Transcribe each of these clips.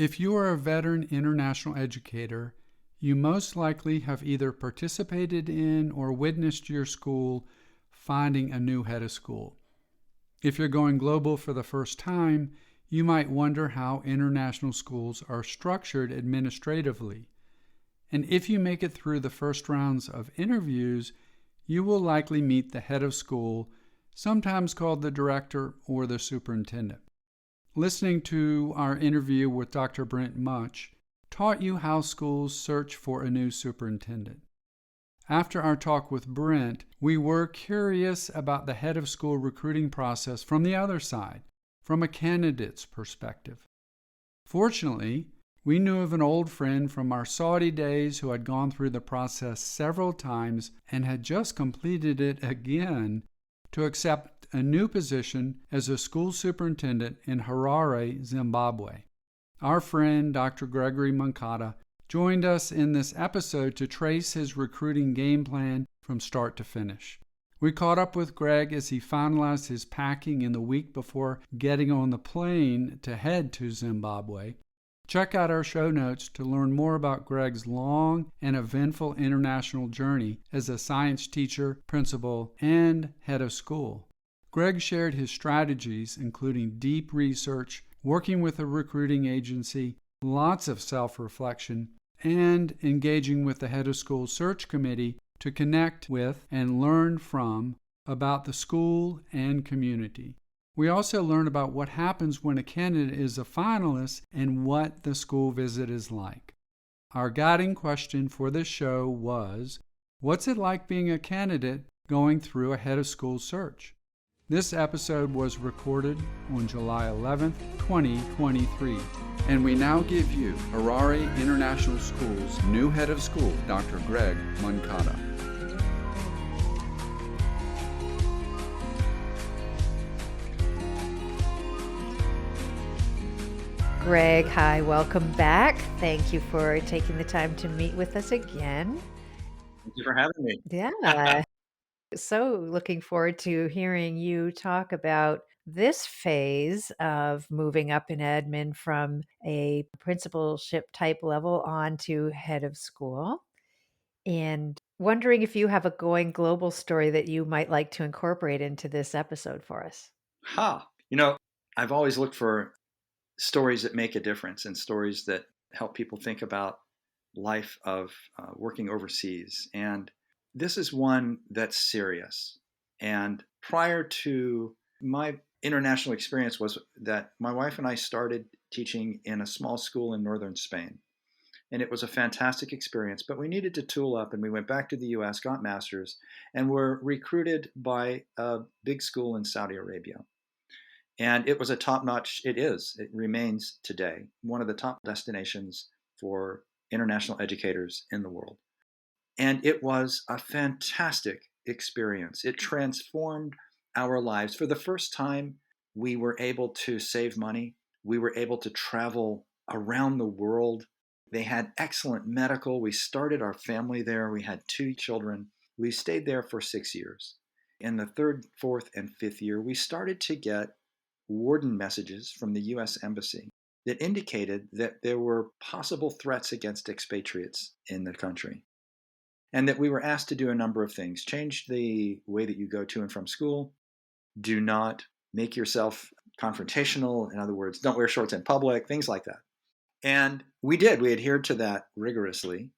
If you are a veteran international educator, you most likely have either participated in or witnessed your school finding a new head of school. If you're going global for the first time, you might wonder how international schools are structured administratively. And if you make it through the first rounds of interviews, you will likely meet the head of school, sometimes called the director or the superintendent. Listening to our interview with Dr. Brent Much taught you how schools search for a new superintendent. After our talk with Brent, we were curious about the head of school recruiting process from the other side, from a candidate's perspective. Fortunately, we knew of an old friend from our Saudi days who had gone through the process several times and had just completed it again to accept a new position as a school superintendent in Harare, Zimbabwe. Our friend, Dr. Gregory Moncada, joined us in this episode to trace his recruiting game plan from start to finish. We caught up with Greg as he finalized his packing in the week before getting on the plane to head to Zimbabwe. Check out our show notes to learn more about Greg's long and eventful international journey as a science teacher, principal, and head of school. Greg shared his strategies, including deep research, working with a recruiting agency, lots of self-reflection, and engaging with the head of school search committee to connect with and learn from about the school and community. We also learn about what happens when a candidate is a finalist and what the school visit is like. Our guiding question for this show was, what's it like being a candidate going through a head of school search? This episode was recorded on July 11th, 2023. And we now give you Harare International School's new head of school, Dr. Greg Moncada. Greg, hi, welcome back. Thank you for taking the time to meet with us again. Thank you for having me. Yeah. So looking forward to hearing you talk about this phase of moving up in admin from a principalship type level on to head of school. And wondering if you have a going global story that you might like to incorporate into this episode for us. I've always looked for stories that make a difference and stories that help people think about life of working overseas. And this is one that's serious. And prior to my international experience was that my wife and I started teaching in a small school in northern Spain. And it was a fantastic experience, but we needed to tool up, and we went back to the US, got masters, and were recruited by a big school in Saudi Arabia. And it was a top-notch, it remains today, one of the top destinations for international educators in the world. And it was a fantastic experience. It transformed our lives. For the first time, we were able to save money. We were able to travel around the world. They had excellent medical. We started our family there. We had 2 children. We stayed there for 6 years. In the 3rd, 4th, and 5th year, we started to get warden messages from the US Embassy that indicated that there were possible threats against expatriates in the country, and that we were asked to do a number of things. Change the way that you go to and from school. Do not make yourself confrontational. In other words, don't wear shorts in public, things like that. And we did. We adhered to that rigorously,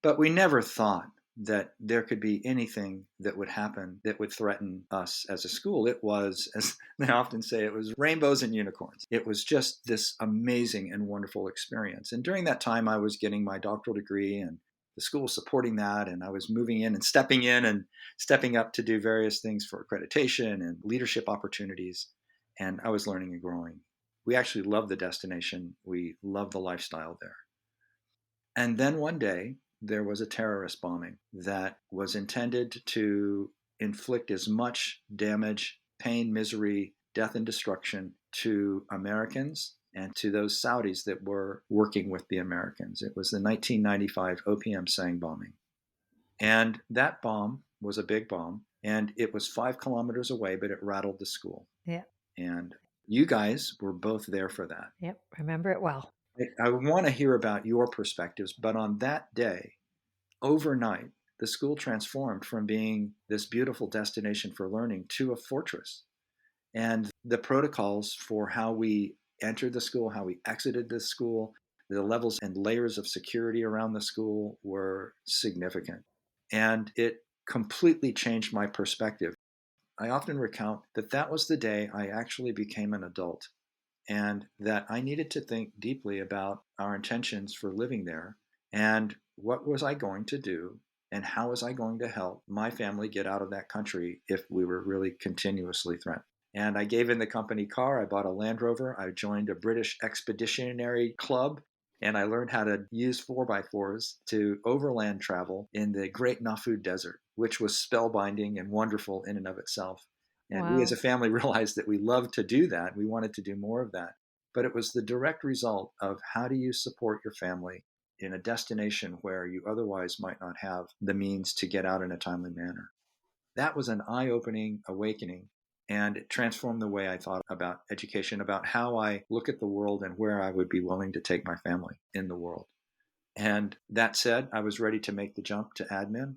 but we never thought that there could be anything that would happen that would threaten us as a school. It was, as they often say, it was rainbows and unicorns. It was just this amazing and wonderful experience. And during that time, I was getting my doctoral degree, and the school was supporting that. And I was moving in and stepping up to do various things for accreditation and leadership opportunities. And I was learning and growing. We actually loved the destination. We loved the lifestyle there. And then one day, there was a terrorist bombing that was intended to inflict as much damage, pain, misery, death, and destruction to Americans and to those Saudis that were working with the Americans. It was the 1995 OPM Sang bombing. And that bomb was a big bomb, and it was 5 kilometers away, but it rattled the school. Yeah. And you guys were both there for that. Yep. Remember it well. I want to hear about your perspectives, but on that day, overnight, the school transformed from being this beautiful destination for learning to a fortress. And the protocols for how we entered the school, how we exited the school, the levels and layers of security around the school were significant. And it completely changed my perspective. I often recount that that was the day I actually became an adult and that I needed to think deeply about our intentions for living there and what was I going to do and how was I going to help my family get out of that country if we were really continuously threatened. And I gave in the company car. I bought a Land Rover. I joined a British expeditionary club and I learned how to use 4x4s to overland travel in the Great Nafu Desert, which was spellbinding and wonderful in and of itself. And we as Wow. a family realized that we loved to do that. We wanted to do more of that. But it was the direct result of how do you support your family in a destination where you otherwise might not have the means to get out in a timely manner. That was an eye opening awakening. And it transformed the way I thought about education, about how I look at the world and where I would be willing to take my family in the world. And that said, I was ready to make the jump to admin.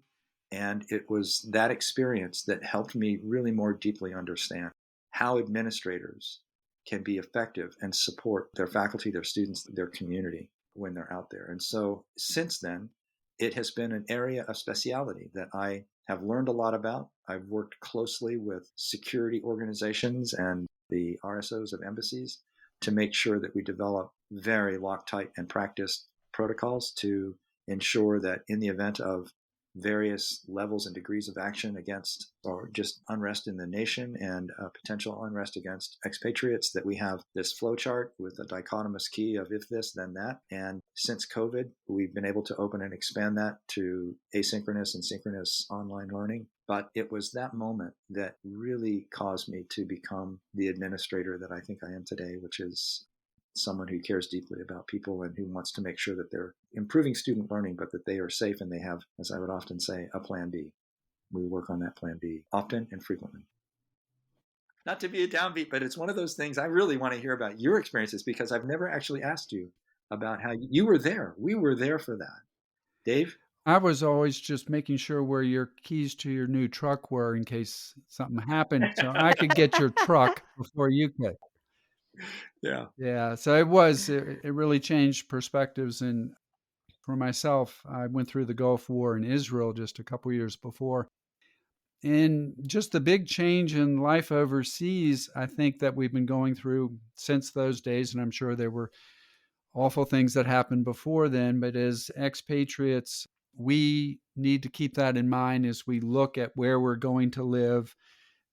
And it was that experience that helped me really more deeply understand how administrators can be effective and support their faculty, their students, their community when they're out there. And so since then, it has been an area of speciality that I have learned a lot about. I've worked closely with security organizations and the RSOs of embassies to make sure that we develop very Loctite and practiced protocols to ensure that in the event of various levels and degrees of action against or just unrest in the nation and potential unrest against expatriates, that we have this flow chart with a dichotomous key of if this, then that. And since COVID, we've been able to open and expand that to asynchronous and synchronous online learning. But it was that moment that really caused me to become the administrator that I think I am today, which is someone who cares deeply about people and who wants to make sure that they're improving student learning, but that they are safe and they have, as I would often say, a plan B. We work on that plan B often and frequently. Not to be a downbeat, but it's one of those things I really want to hear about your experiences because I've never actually asked you about how you were there. We were there for that. Dave? I was always just making sure where your keys to your new truck were in case something happened, so I could get your truck before you could. Yeah. Yeah, so it really changed perspectives, and for myself, I went through the Gulf War in Israel just a couple years before, and just the big change in life overseas, I think that we've been going through since those days, and I'm sure there were awful things that happened before then, but as expatriates, we need to keep that in mind as we look at where we're going to live.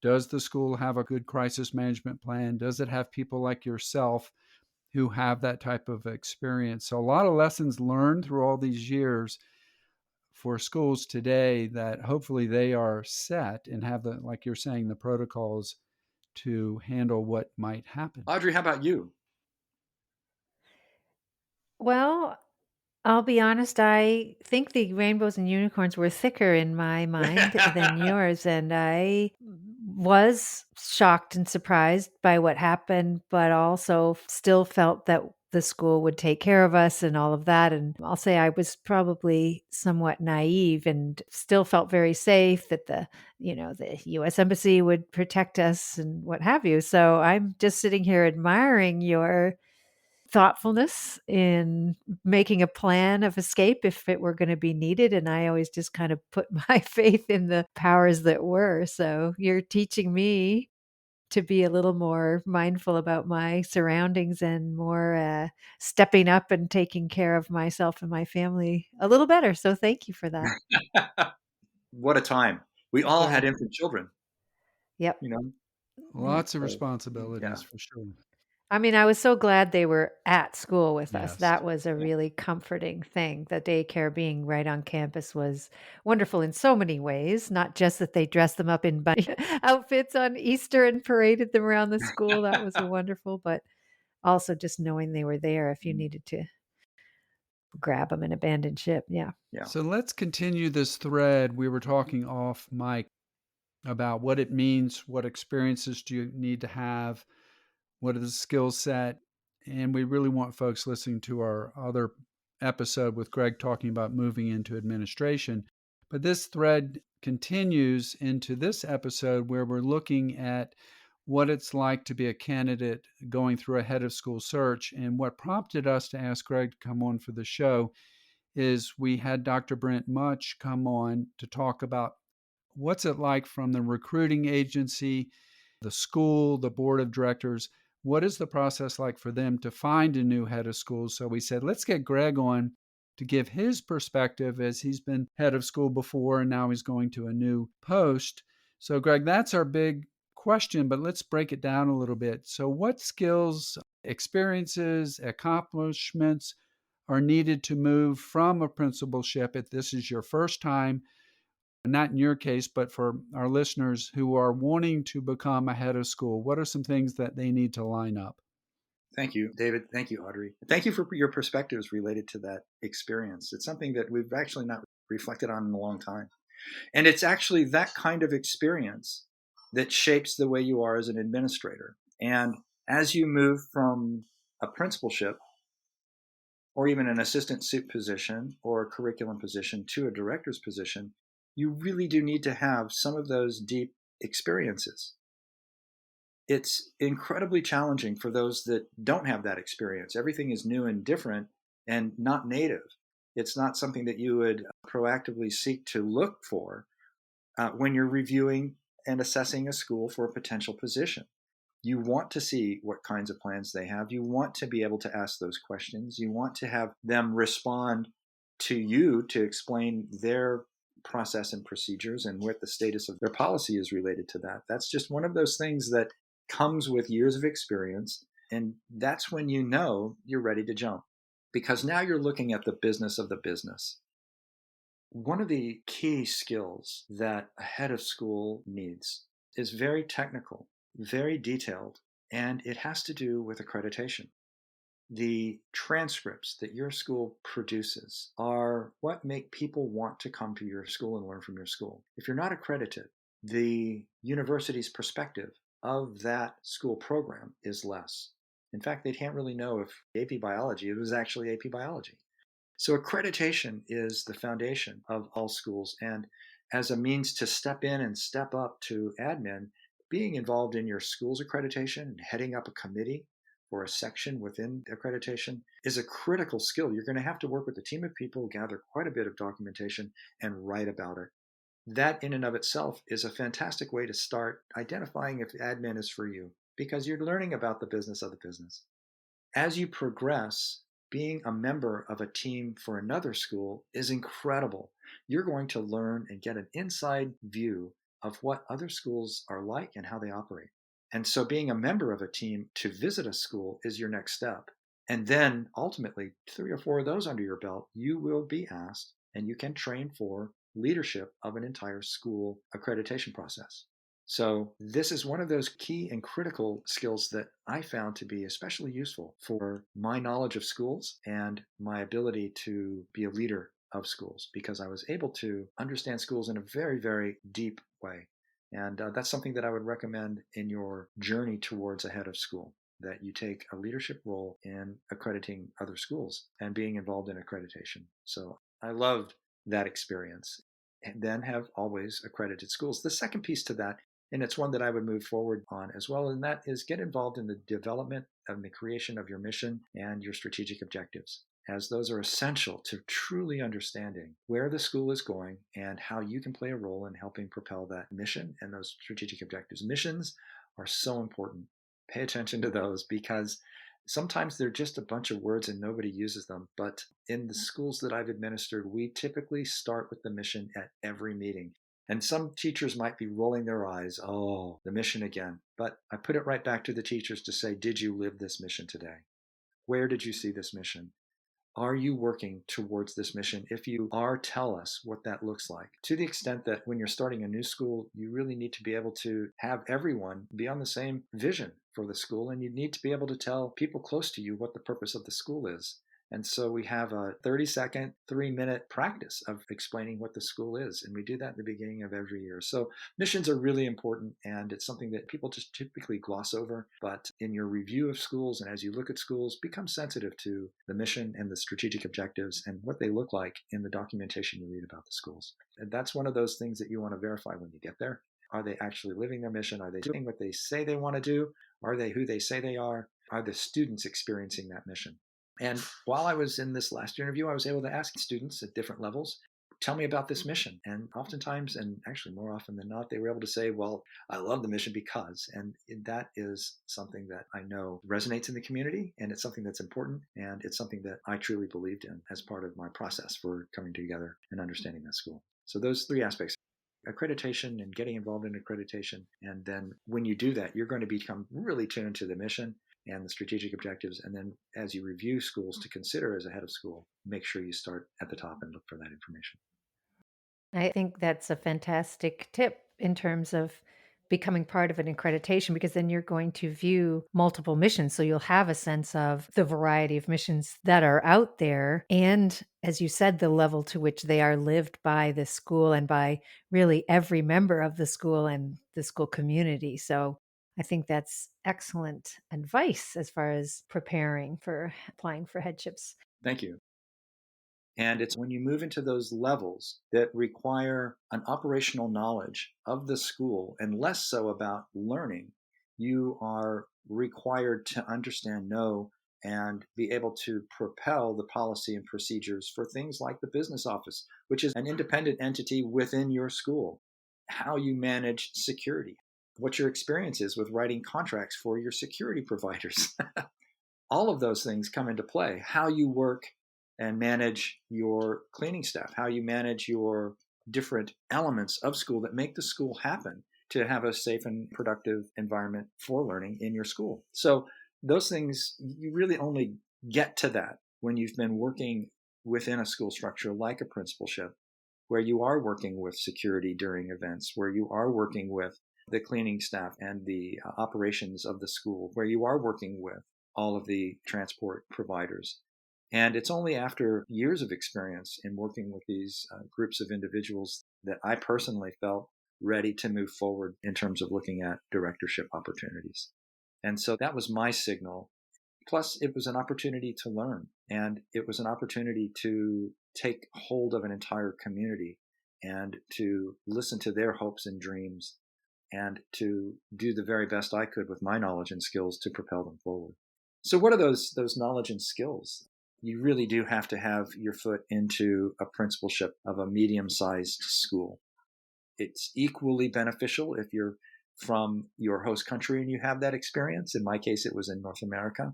Does the school have a good crisis management plan? Does it have people like yourself who have that type of experience? So a lot of lessons learned through all these years for schools today that hopefully they are set and have the, like you're saying, the protocols to handle what might happen. Audrey, how about you? Well, I'll be honest, I think the rainbows and unicorns were thicker in my mind than yours, and I was shocked and surprised by what happened, but also still felt that the school would take care of us and all of that, and I'll say I was probably somewhat naive and still felt very safe that the US Embassy would protect us and what have you. So I'm just sitting here admiring your thoughtfulness in making a plan of escape if it were going to be needed. And I always just kind of put my faith in the powers that were. So you're teaching me to be a little more mindful about my surroundings and more stepping up and taking care of myself and my family a little better. So thank you for that. What a time. We all Yeah. had infant children, Yep. you know? Yep. Lots of So, responsibilities yeah. for sure. I mean, I was so glad they were at school with us. Yes. That was a really comforting thing. The daycare being right on campus was wonderful in so many ways, not just that they dressed them up in bunny outfits on Easter and paraded them around the school. That was wonderful, but also just knowing they were there if you needed to grab them and abandon ship. Yeah. Yeah. So let's continue this thread. We were talking off mic about what it means, what experiences do you need to have, what is the skill set. And we really want folks listening to our other episode with Greg talking about moving into administration. But this thread continues into this episode where we're looking at what it's like to be a candidate going through a head of school search. And what prompted us to ask Greg to come on for the show is we had Dr. Brent Much come on to talk about what's it like from the recruiting agency, the school, the board of directors. What is the process like for them to find a new head of school? So we said, let's get Greg on to give his perspective, as he's been head of school before and now he's going to a new post. So, Greg, that's our big question, but let's break it down a little bit. So, what skills, experiences, accomplishments are needed to move from a principalship if this is your first time? Not in your case, but for our listeners who are wanting to become a head of school, what are some things that they need to line up? Thank you, David. Thank you, Audrey. Thank you for your perspectives related to that experience. It's something that we've actually not reflected on in a long time. And it's actually that kind of experience that shapes the way you are as an administrator. And as you move from a principalship or even an assistant sup position or a curriculum position to a director's position, you really do need to have some of those deep experiences. It's incredibly challenging for those that don't have that experience. Everything is new and different and not native. It's not something that you would proactively seek to look for when you're reviewing and assessing a school for a potential position. You want to see what kinds of plans they have. You want to be able to ask those questions. You want to have them respond to you to explain their process and procedures and what the status of their policy is related to that. That's just one of those things that comes with years of experience. And that's when you know you're ready to jump, because now you're looking at the business of the business. One of the key skills that a head of school needs is very technical, very detailed, and it has to do with accreditation. The transcripts that your school produces are what make people want to come to your school and learn from your school. If you're not accredited, the university's perspective of that school program is less. In fact, they can't really know if AP Biology, it was actually AP Biology. So accreditation is the foundation of all schools. And as a means to step in and step up to admin, being involved in your school's accreditation and heading up a committee or a section within accreditation is a critical skill. You're going to have to work with a team of people, gather quite a bit of documentation, and write about it. That in and of itself is a fantastic way to start identifying if admin is for you, because you're learning about the business of the business. As you progress, being a member of a team for another school is incredible. You're going to learn and get an inside view of what other schools are like and how they operate. And so being a member of a team to visit a school is your next step. And then ultimately, 3 or 4 of those under your belt, you will be asked and you can train for leadership of an entire school accreditation process. So this is one of those key and critical skills that I found to be especially useful for my knowledge of schools and my ability to be a leader of schools, because I was able to understand schools in a very, very deep way. And that's something that I would recommend in your journey towards a head of school, that you take a leadership role in accrediting other schools and being involved in accreditation. So I loved that experience, and then have always accredited schools. The second piece to that, and it's one that I would move forward on as well, and that is get involved in the development and the creation of your mission and your strategic objectives, as those are essential to truly understanding where the school is going and how you can play a role in helping propel that mission and those strategic objectives. Missions are so important. Pay attention to those, because sometimes they're just a bunch of words and nobody uses them. But in the schools that I've administered, we typically start with the mission at every meeting. And some teachers might be rolling their eyes, oh, the mission again. But I put it right back to the teachers to say, did you live this mission today? Where did you see this mission? Are you working towards this mission? If you are, tell us what that looks like. To the extent that when you're starting a new school, you really need to be able to have everyone be on the same vision for the school, and you need to be able to tell people close to you what the purpose of the school is. And so we have a 30-second, 3-minute practice of explaining what the school is. And we do that at the beginning of every year. So missions are really important, and it's something that people just typically gloss over. But in your review of schools and as you look at schools, become sensitive to the mission and the strategic objectives and what they look like in the documentation you read about the schools. And that's one of those things that you want to verify when you get there. Are they actually living their mission? Are they doing what they say they want to do? Are they who they say they are? Are the students experiencing that mission? And while I was in this last interview, I was able to ask students at different levels, tell me about this mission. And oftentimes, and actually more often than not, they were able to say, well, I love the mission because, and that is something that I know resonates in the community, and it's something that's important, and it's something that I truly believed in as part of my process for coming together and understanding that school. So those three aspects: accreditation and getting involved in accreditation. And then when you do that, you're going to become really tuned to the mission and the strategic objectives. And then as you review schools to consider as a head of school, make sure you start at the top and look for that information. I think that's a fantastic tip in terms of becoming part of an accreditation, because then you're going to view multiple missions. So you'll have a sense of the variety of missions that are out there. And as you said, the level to which they are lived by the school and by really every member of the school and the school community. So I think that's excellent advice as far as preparing for applying for headships. Thank you. And it's when you move into those levels that require an operational knowledge of the school and less so about learning, you are required to understand, know, and be able to propel the policy and procedures for things like the business office, which is an independent entity within your school, how you manage security, what your experience is with writing contracts for your security providers. All of those things come into play. How you work and manage your cleaning staff, how you manage your different elements of school that make the school happen to have a safe and productive environment for learning in your school. So those things, you really only get to that when you've been working within a school structure like a principalship, where you are working with security during events, where you are working with the cleaning staff and the operations of the school, where you are working with all of the transport providers. And it's only after years of experience in working with these groups of individuals that I personally felt ready to move forward in terms of looking at directorship opportunities. And so that was my signal. Plus, it was an opportunity to learn, and it was an opportunity to take hold of an entire community and to listen to their hopes and dreams and to do the very best I could with my knowledge and skills to propel them forward. So what are those knowledge and skills? You really do have to have your foot into a principalship of a medium-sized school. It's equally beneficial if you're from your host country and you have that experience. In my case, it was in North America.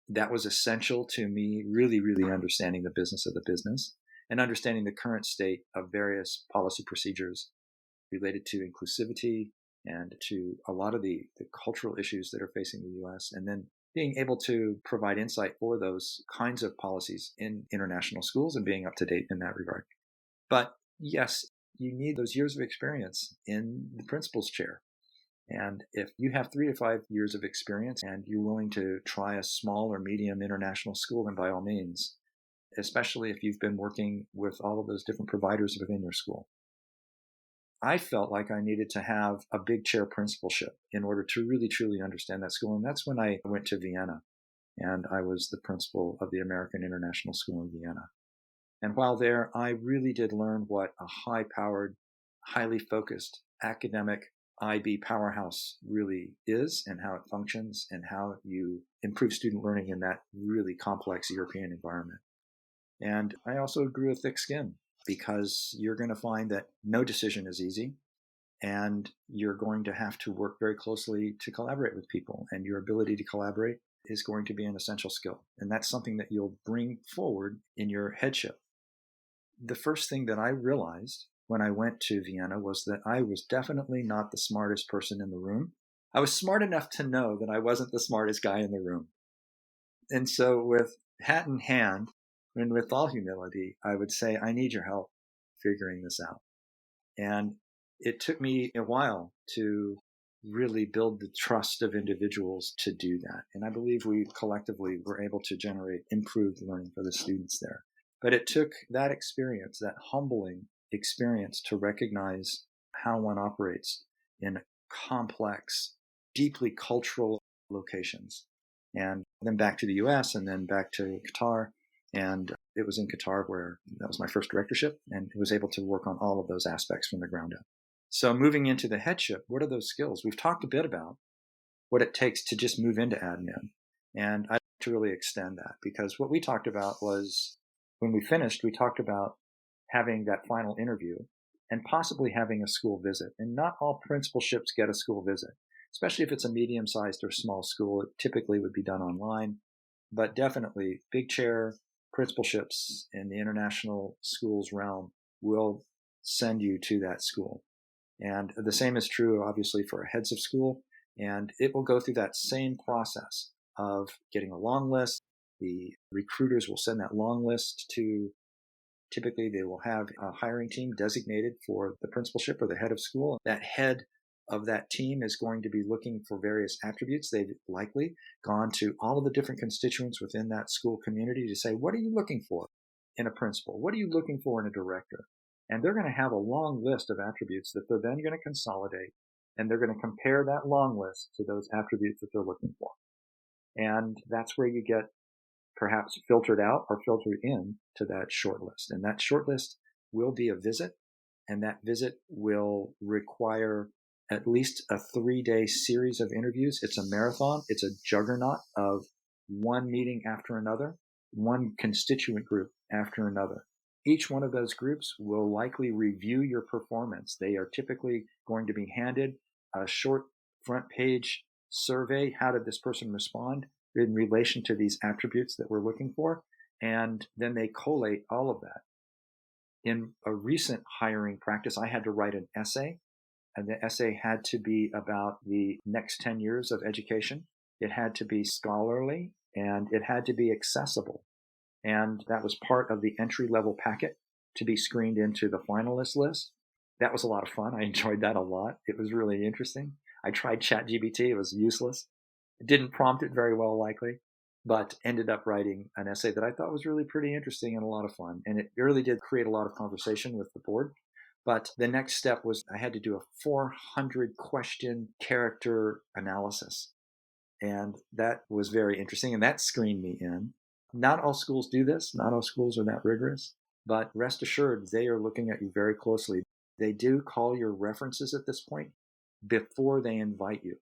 That was essential to me really, really understanding the business of the business and understanding the current state of various policy procedures related to inclusivity and to a lot of the cultural issues that are facing the U.S. And then being able to provide insight for those kinds of policies in international schools and being up to date in that regard. But yes, you need those years of experience in the principal's chair. And if you have 3 to 5 years of experience and you're willing to try a small or medium international school, then by all means, especially if you've been working with all of those different providers within your school. I felt like I needed to have a big chair principalship in order to really, truly understand that school. And that's when I went to Vienna, and I was the principal of the American International School in Vienna. And while there, I really did learn what a high-powered, highly focused academic IB powerhouse really is and how it functions and how you improve student learning in that really complex European environment. And I also grew a thick skin because you're going to find that no decision is easy, and you're going to have to work very closely to collaborate with people, and your ability to collaborate is going to be an essential skill. And that's something that you'll bring forward in your headship. The first thing that I realized when I went to Vienna was that I was definitely not the smartest person in the room. I was smart enough to know that I wasn't the smartest guy in the room. And so with hat in hand, and with all humility, I would say, I need your help figuring this out. And it took me a while to really build the trust of individuals to do that. And I believe we collectively were able to generate improved learning for the students there. But it took that experience, that humbling experience, to recognize how one operates in complex, deeply cultural locations. And then back to the US and then back to Qatar. And it was in Qatar where that was my first directorship, and I was able to work on all of those aspects from the ground up. So moving into the headship, what are those skills? We've talked a bit about what it takes to just move into admin. And I'd like to really extend that, because what we talked about was, when we finished, we talked about having that final interview and possibly having a school visit. And not all principalships get a school visit, especially if it's a medium-sized or small school. It typically would be done online, but definitely big chair principalships in the international schools realm will send you to that school. And the same is true, obviously, for heads of school. And it will go through that same process of getting a long list. The recruiters will send that long list to, typically they will have a hiring team designated for the principalship or the head of school. That head of that team is going to be looking for various attributes. They've likely gone to all of the different constituents within that school community to say, what are you looking for in a principal? What are you looking for in a director? And they're going to have a long list of attributes that they're then going to consolidate, and they're going to compare that long list to those attributes that they're looking for. And that's where you get perhaps filtered out or filtered in to that short list. And that short list will be a visit, and that visit will require at least a 3-day series of interviews. It's a marathon. It's a juggernaut of one meeting after another, one constituent group after another. Each one of those groups will likely review your performance. They are typically going to be handed a short front page survey. How did this person respond in relation to these attributes that we're looking for? And then they collate all of that. In a recent hiring practice, I had to write an essay, and the essay had to be about the next 10 years of education. It had to be scholarly, and it had to be accessible. And that was part of the entry-level packet to be screened into the finalist list. That was a lot of fun. I enjoyed that a lot. It was really interesting. I tried ChatGPT. It was useless. It didn't prompt it very well, likely, but ended up writing an essay that I thought was really pretty interesting and a lot of fun. And it really did create a lot of conversation with the board. But the next step was I had to do a 400-question character analysis. And that was very interesting. And that screened me in. Not all schools do this. Not all schools are that rigorous. But rest assured, they are looking at you very closely. They do call your references at this point before they invite you.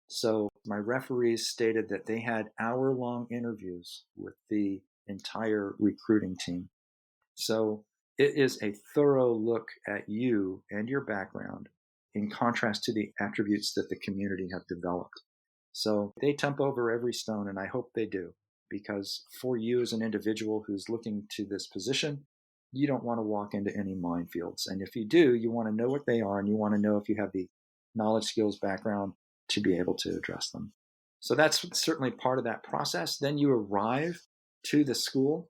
So my referees stated that they had hour-long interviews with the entire recruiting team. So it is a thorough look at you and your background in contrast to the attributes that the community have developed. So they temp over every stone, and I hope they do, because for you as an individual who's looking to this position, you don't want to walk into any minefields. And if you do, you want to know what they are, and you want to know if you have the knowledge, skills, background to be able to address them. So that's certainly part of that process. Then you arrive to the school.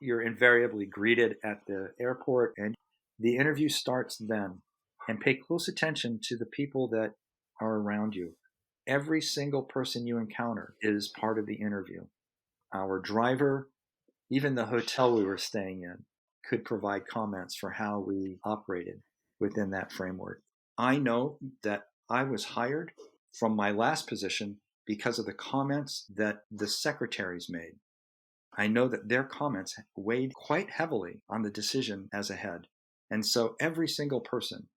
You're invariably greeted at the airport, and the interview starts then. And pay close attention to the people that are around you. Every single person you encounter is part of the interview. Our driver, even the hotel we were staying in, could provide comments for how we operated within that framework. I know that I was hired from my last position because of the comments that the secretaries made. I know that their comments weighed quite heavily on the decision as a head. And so every single person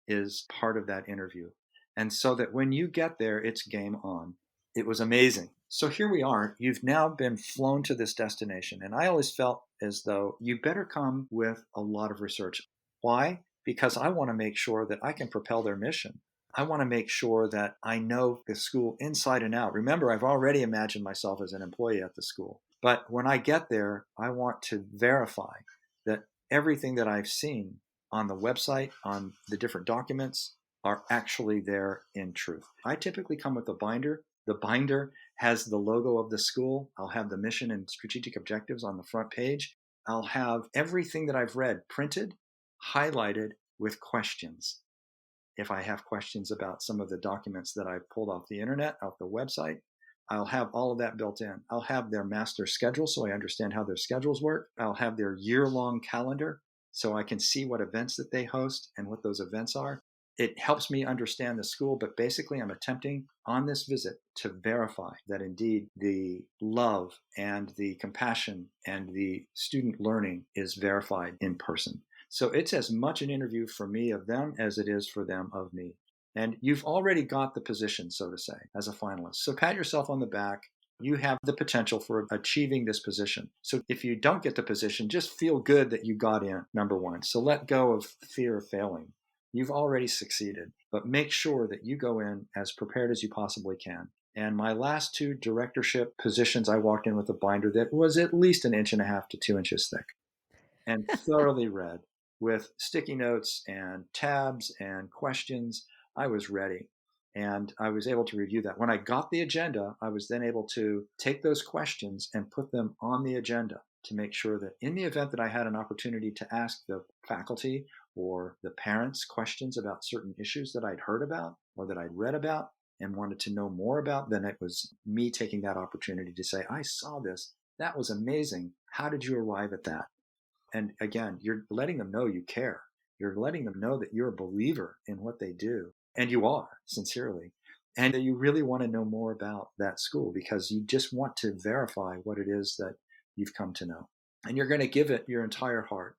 is part of that interview. And so that when you get there, it's game on. It was amazing. So here we are. You've now been flown to this destination. And I always felt as though you better come with a lot of research. Why? Because I want to make sure that I can propel their mission. I want to make sure that I know the school inside and out. Remember, I've already imagined myself as an employee at the school. But when I get there, I want to verify that everything that I've seen on the website, on the different documents, are actually there in truth. I typically come with a binder. The binder has the logo of the school. I'll have the mission and strategic objectives on the front page. I'll have everything that I've read printed, highlighted with questions. If I have questions about some of the documents that I pulled off the internet, off the website, I'll have all of that built in. I'll have their master schedule so I understand how their schedules work. I'll have their year-long calendar so I can see what events that they host and what those events are. It helps me understand the school, but basically I'm attempting on this visit to verify that indeed the love and the compassion and the student learning is verified in person. So it's as much an interview for me of them as it is for them of me. And you've already got the position, so to say, as a finalist. So pat yourself on the back. You have the potential for achieving this position. So if you don't get the position, just feel good that you got in, number one. So let go of fear of failing. You've already succeeded, but make sure that you go in as prepared as you possibly can. And my last two directorship positions, I walked in with a binder that was at least 1.5 to 2 inches thick and thoroughly read with sticky notes and tabs and questions. I was ready and I was able to review that. When I got the agenda, I was then able to take those questions and put them on the agenda to make sure that in the event that I had an opportunity to ask the faculty or the parents questions about certain issues that I'd heard about or that I'd read about and wanted to know more about, then it was me taking that opportunity to say, I saw this. That was amazing. How did you arrive at that? And again, you're letting them know you care. You're letting them know that you're a believer in what they do. And you are, sincerely. And that you really want to know more about that school because you just want to verify what it is that you've come to know. And you're going to give it your entire heart.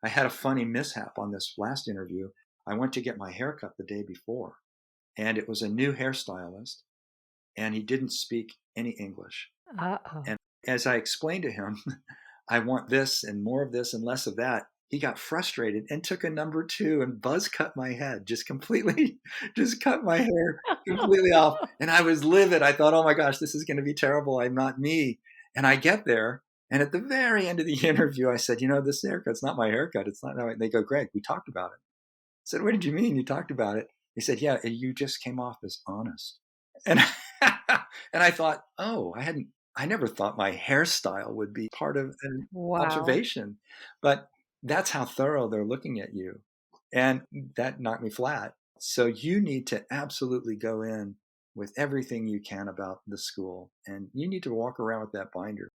I had a funny mishap on this last interview. I went to get my haircut the day before, and it was a new hairstylist, and he didn't speak any English. Uh-oh. And as I explained to him, I want this and more of this and less of that, he got frustrated and took a number 2 and buzz cut my head, just cut my hair completely off. And I was livid. I thought, oh my gosh, this is going to be terrible. I'm not me. And I get there. And at the very end of the interview, I said, this haircut's not my haircut. It's not. And they go, Greg, we talked about it. I said, what did you mean you talked about it? He said, yeah, you just came off as honest. And, and I thought, oh, I never thought my hairstyle would be part of an observation, but that's how thorough they're looking at you. And that knocked me flat. So you need to absolutely go in with everything you can about the school. And you need to walk around with that binder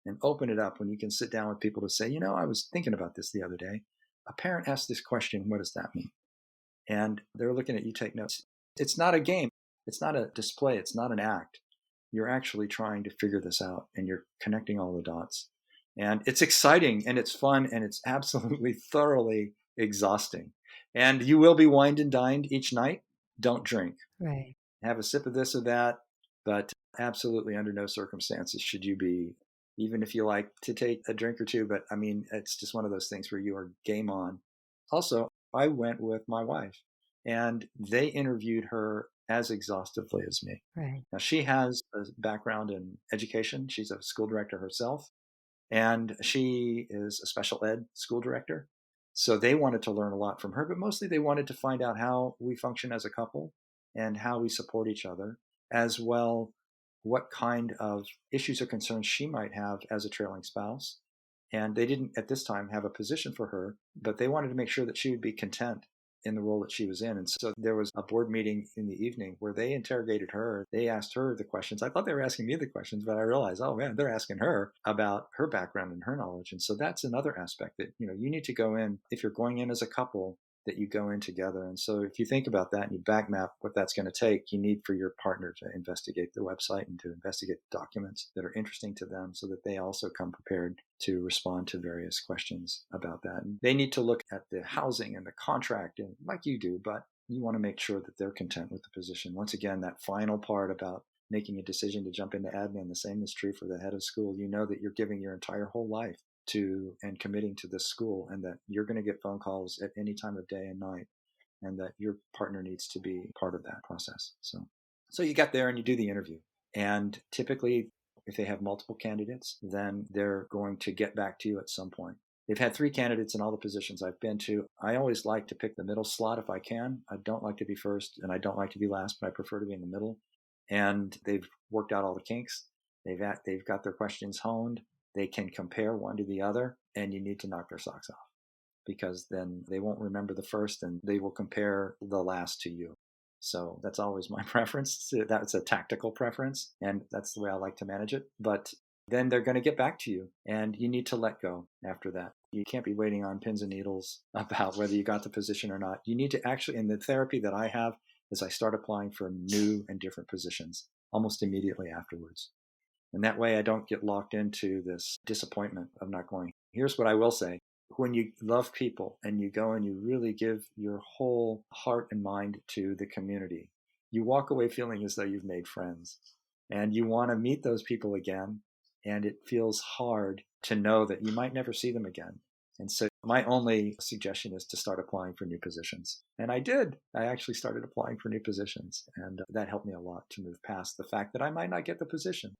and open it up when you can sit down with people to say, I was thinking about this the other day. A parent asked this question, what does that mean? And they're looking at you, take notes. It's not a game. It's not a display. It's not an act. You're actually trying to figure this out and you're connecting all the dots. And it's exciting and it's fun and it's absolutely thoroughly exhausting. And you will be wined and dined each night. Don't drink. Right. Have a sip of this or that, but absolutely under no circumstances should you be, even if you like to take a drink or two. But I mean, it's just one of those things where you are game on. Also, I went with my wife and they interviewed her as exhaustively as me. Right. Now, she has a background in education. She's a school director herself, and she is a special ed school director. So they wanted to learn a lot from her, but mostly they wanted to find out how we function as a couple and how we support each other, as well what kind of issues or concerns she might have as a trailing spouse. And they didn't at this time have a position for her, but they wanted to make sure that she would be content in the role that she was in. And so there was a board meeting in the evening where they interrogated her. They asked her the questions. I thought they were asking me the questions, but I realized, oh man, they're asking her about her background and her knowledge. And so that's another aspect that, you need to go in, if you're going in as a couple, that you go in together. And so if you think about that and you back map what that's going to take, you need for your partner to investigate the website and to investigate documents that are interesting to them so that they also come prepared to respond to various questions about that. And they need to look at the housing and the contract and like you do, but you want to make sure that they're content with the position. Once again, that final part about making a decision to jump into admin, the same is true for the head of school. You know that you're giving your entire whole life to and committing to this school, and that you're going to get phone calls at any time of day and night, and that your partner needs to be part of that process. So you get there and you do the interview, and typically if they have multiple candidates, then they're going to get back to you at some point. They've had 3 candidates in all the positions I've been to. I always like to pick the middle slot if I can. I don't like to be first and I don't like to be last, but I prefer to be in the middle. And they've worked out all the kinks. They've got their questions honed. They can compare one to the other, and you need to knock their socks off. because then they won't remember the first and they will compare the last to you. So that's always my preference. That's a tactical preference, and that's the way I like to manage it. But then they're going to get back to you, and you need to let go after that. You can't be waiting on pins and needles about whether you got the position or not. You need to actually, in the therapy that I have, is I start applying for new and different positions almost immediately afterwards. And that way I don't get locked into this disappointment of not going. Here's what I will say. When you love people and you go and you really give your whole heart and mind to the community, you walk away feeling as though you've made friends, and you want to meet those people again. And it feels hard to know that you might never see them again. And so my only suggestion is to start applying for new positions. And I did. I actually started applying for new positions, and that helped me a lot to move past the fact that I might not get the position.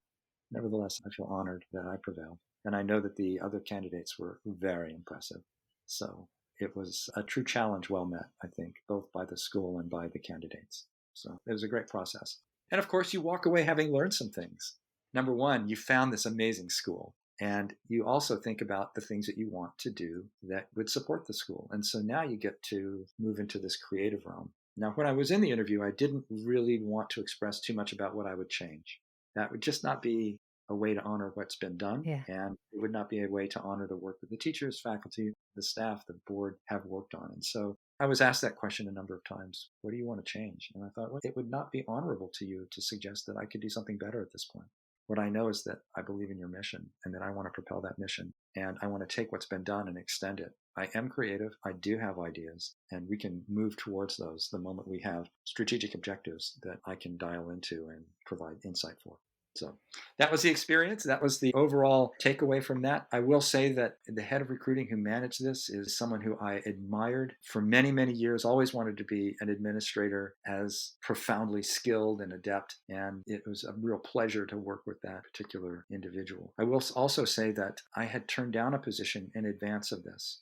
Nevertheless, I feel honored that I prevailed. And I know that the other candidates were very impressive. So it was a true challenge well met, I think, both by the school and by the candidates. So it was a great process. And of course, you walk away having learned some things. Number one, you found this amazing school. And you also think about the things that you want to do that would support the school. And so now you get to move into this creative realm. Now, when I was in the interview, I didn't really want to express too much about what I would change. That would just not be a way to honor what's been done. Yeah. And it would not be a way to honor the work that the teachers, faculty, the staff, the board have worked on. And so I was asked that question a number of times. What do you want to change? And I thought, well, it would not be honorable to you to suggest that I could do something better at this point. What I know is that I believe in your mission and that I want to propel that mission. And I want to take what's been done and extend it. I am creative. I do have ideas, and we can move towards those the moment we have strategic objectives that I can dial into and provide insight for. So that was the experience. That was the overall takeaway from that. I will say that the head of recruiting who managed this is someone who I admired for many, many years, always wanted to be an administrator, as profoundly skilled and adept. And it was a real pleasure to work with that particular individual. I will also say that I had turned down a position in advance of this,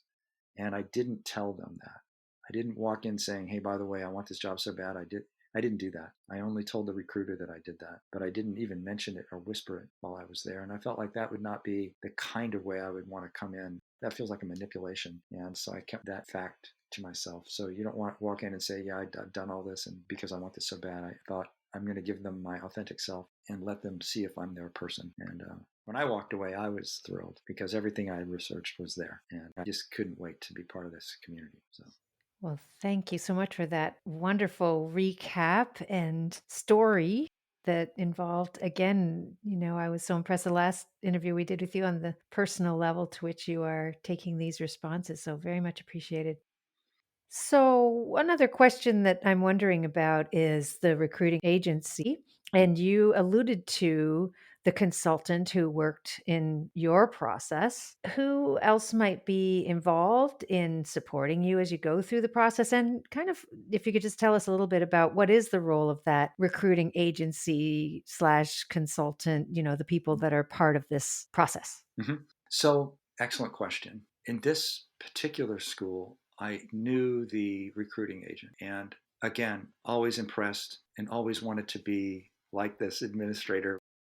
and I didn't tell them that. I didn't walk in saying, hey, by the way, I want this job so bad. I didn't do that. I only told the recruiter that I did that, but I didn't even mention it or whisper it while I was there. And I felt like that would not be the kind of way I would want to come in. That feels like a manipulation. And so I kept that fact to myself. So you don't want to walk in and say, yeah, I've done all this, and because I want this so bad, I thought I'm going to give them my authentic self and let them see if I'm their person. And when I walked away, I was thrilled because everything I researched was there. And I just couldn't wait to be part of this community. So. Well, thank you so much for that wonderful recap and story that involved, again, I was so impressed the last interview we did with you on the personal level to which you are taking these responses. So very much appreciated. So another question that I'm wondering about is the recruiting agency. And you alluded to the consultant who worked in your process. Who else might be involved in supporting you as you go through the process? And kind of, if you could just tell us a little bit about what is the role of that recruiting agency / consultant, the people that are part of this process? Mm-hmm. So, excellent question. In this particular school, I knew the recruiting agent, and again, always impressed and always wanted to be like this administrator.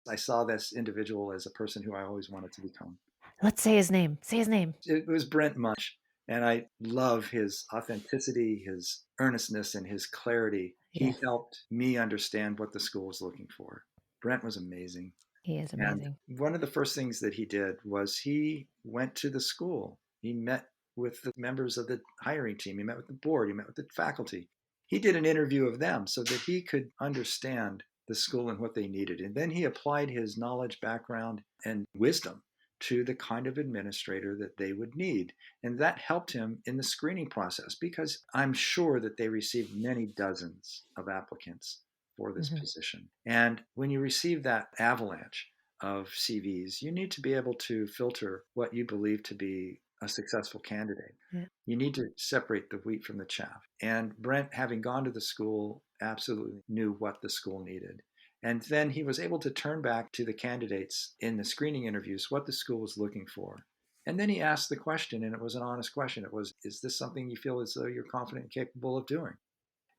I saw this individual as a person who I always wanted to become. Let's say his name. Say his name. It was Brent Munch, and I love his authenticity, his earnestness, and his clarity. Yes. He helped me understand what the school was looking for. Brent was amazing. He is And amazing. one of the first things that he did was he went to the school. He met with the members of the hiring team. He met with the board. He met with the faculty. He did an interview of them so that he could understand the school and what they needed. And then he applied his knowledge, background, and wisdom to the kind of administrator that they would need. And that helped him in the screening process, because I'm sure that they received many dozens of applicants for this position. And when you receive that avalanche of CVs, you need to be able to filter what you believe to be a successful candidate. Yeah. You need to separate the wheat from the chaff. And Brent, having gone to the school, absolutely knew what the school needed. And then he was able to turn back to the candidates in the screening interviews what the school was looking for. And then he asked the question, and it was an honest question. It was, is this something you feel as though you're confident and capable of doing?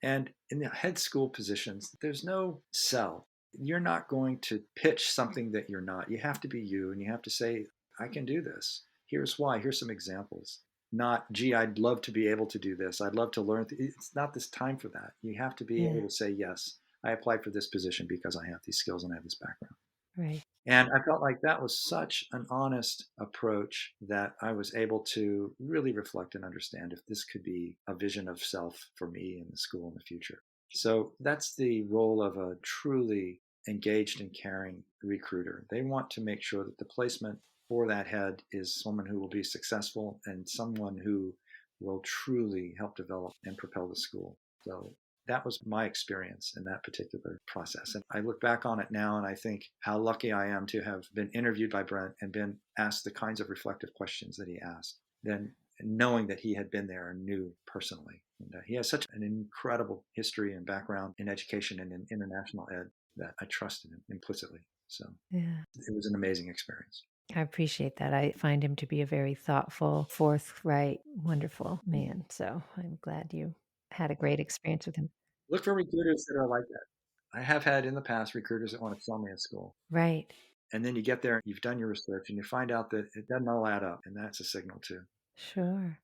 And in the head school positions, there's no sell. You're not going to pitch something that you're not. You have to be you, and you have to say, I can do this. Here's why. Here's some examples. not, gee, I'd love to be able to do this. I'd love to learn. It's not this time for that. You have to be able to say, yes, I applied for this position because I have these skills and I have this background. Right. And I felt like that was such an honest approach that I was able to really reflect and understand if this could be a vision of self for me in the school in the future. So that's the role of a truly engaged and caring recruiter. They want to make sure that the placement for that head is someone who will be successful and someone who will truly help develop and propel the school. So that was my experience in that particular process. And I look back on it now and I think how lucky I am to have been interviewed by Brent and been asked the kinds of reflective questions that he asked, then knowing that he had been there and knew personally. And he has such an incredible history and background in education and in international ed that I trusted him implicitly. So it was an amazing experience. I appreciate that. I find him to be a very thoughtful, forthright, wonderful man. So I'm glad you had a great experience with him. Look for recruiters that are like that. I have had in the past recruiters that want to sell me a school. Right. And then you get there, you've done your research, and you find out that it doesn't all add up. And that's a signal too. Sure.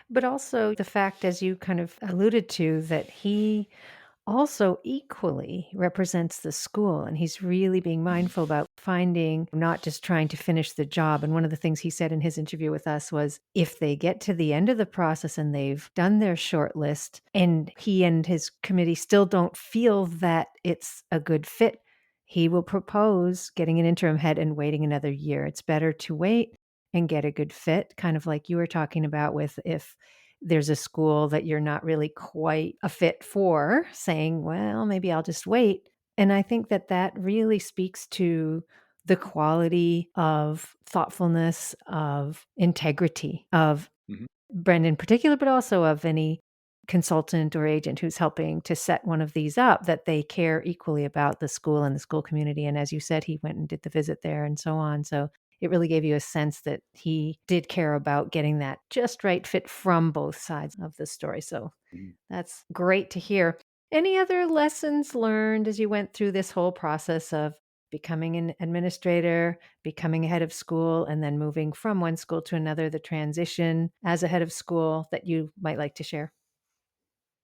But also the fact, as you kind of alluded to, that he also equally represents the school, and he's really being mindful about finding, not just trying to finish the job. And one of the things he said in his interview with us was if they get to the end of the process and they've done their short list and he and his committee still don't feel that it's a good fit, he will propose getting an interim head and waiting another year. It's better to wait and get a good fit, kind of like you were talking about with if there's a school that you're not really quite a fit for, saying, well, maybe I'll just wait. And I think that that really speaks to the quality of thoughtfulness, of integrity of Brent in particular, but also of any consultant or agent who's helping to set one of these up, that they care equally about the school and the school community. And as you said, he went and did the visit there and so on. So it really gave you a sense that he did care about getting that just right fit from both sides of the story. So that's great to hear. Any other lessons learned as you went through this whole process of becoming an administrator, becoming a head of school, and then moving from one school to another, the transition as a head of school that you might like to share?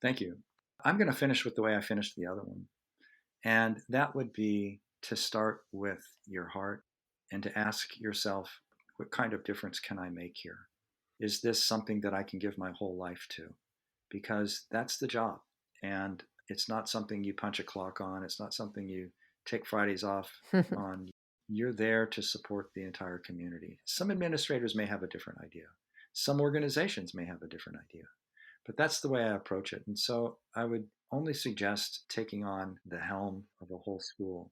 Thank you. I'm going to finish with the way I finished the other one. And that would be to start with your heart and to ask yourself, what kind of difference can I make here? Is this something that I can give my whole life to? Because that's the job. And it's not something you punch a clock on. It's not something you take Fridays off on. You're there to support the entire community. Some administrators may have a different idea. Some organizations may have a different idea. But that's the way I approach it. And so I would only suggest taking on the helm of a whole school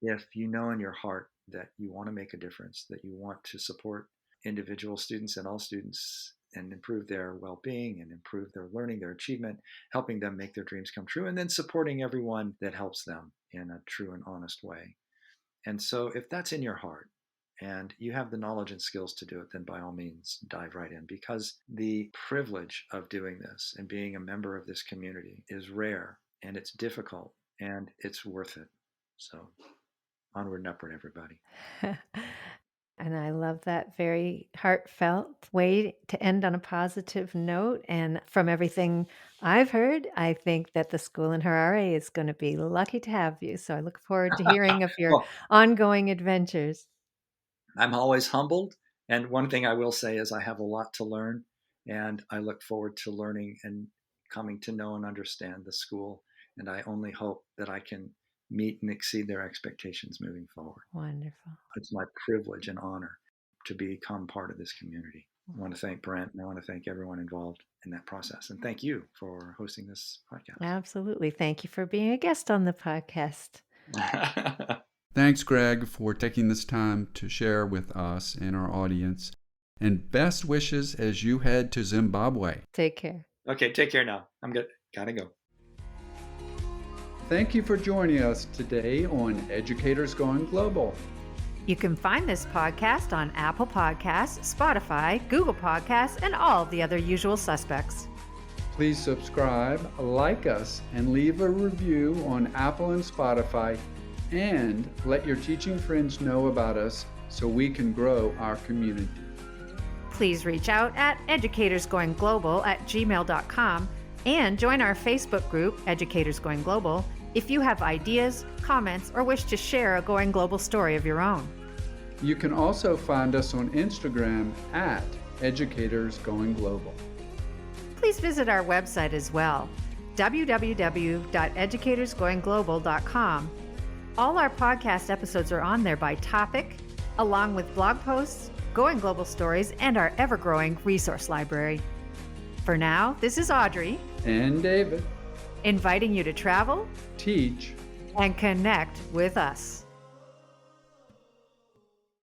if you know in your heart that you want to make a difference, that you want to support individual students and all students and improve their well-being and improve their learning, their achievement, helping them make their dreams come true, and then supporting everyone that helps them in a true and honest way. And so if that's in your heart, and you have the knowledge and skills to do it, then by all means, dive right in, because the privilege of doing this and being a member of this community is rare, and it's difficult, and it's worth it. So onward and upward, everybody. And I love that very heartfelt way to end on a positive note. And from everything I've heard, I think that the school in Harare is going to be lucky to have you. So I look forward to hearing of your Well, ongoing adventures. I'm always humbled. And one thing I will say is I have a lot to learn, and I look forward to learning and coming to know and understand the school. And I only hope that I can meet and exceed their expectations moving forward. Wonderful. It's my privilege and honor to become part of this community. I want to thank Brent, and I want to thank everyone involved in that process. And thank you for hosting this podcast. Absolutely. Thank you for being a guest on the podcast. Thanks, Greg, for taking this time to share with us and our audience. And best wishes as you head to Zimbabwe. Take care. Okay, take care now. I'm good. Gotta go. Thank you for joining us today on Educators Going Global. You can find this podcast on Apple Podcasts, Spotify, Google Podcasts, and all the other usual suspects. Please subscribe, like us, and leave a review on Apple and Spotify, and let your teaching friends know about us so we can grow our community. Please reach out at educatorsgoingglobal@gmail.com and join our Facebook group, Educators Going Global, if you have ideas, comments, or wish to share a Going Global story of your own. You can also find us on Instagram at Educators Going Global. Please visit our website as well, www.educatorsgoingglobal.com. All our podcast episodes are on there by topic, along with blog posts, Going Global stories, and our ever-growing resource library. For now, this is Audrey And David. inviting you to travel, Teach. and connect with us.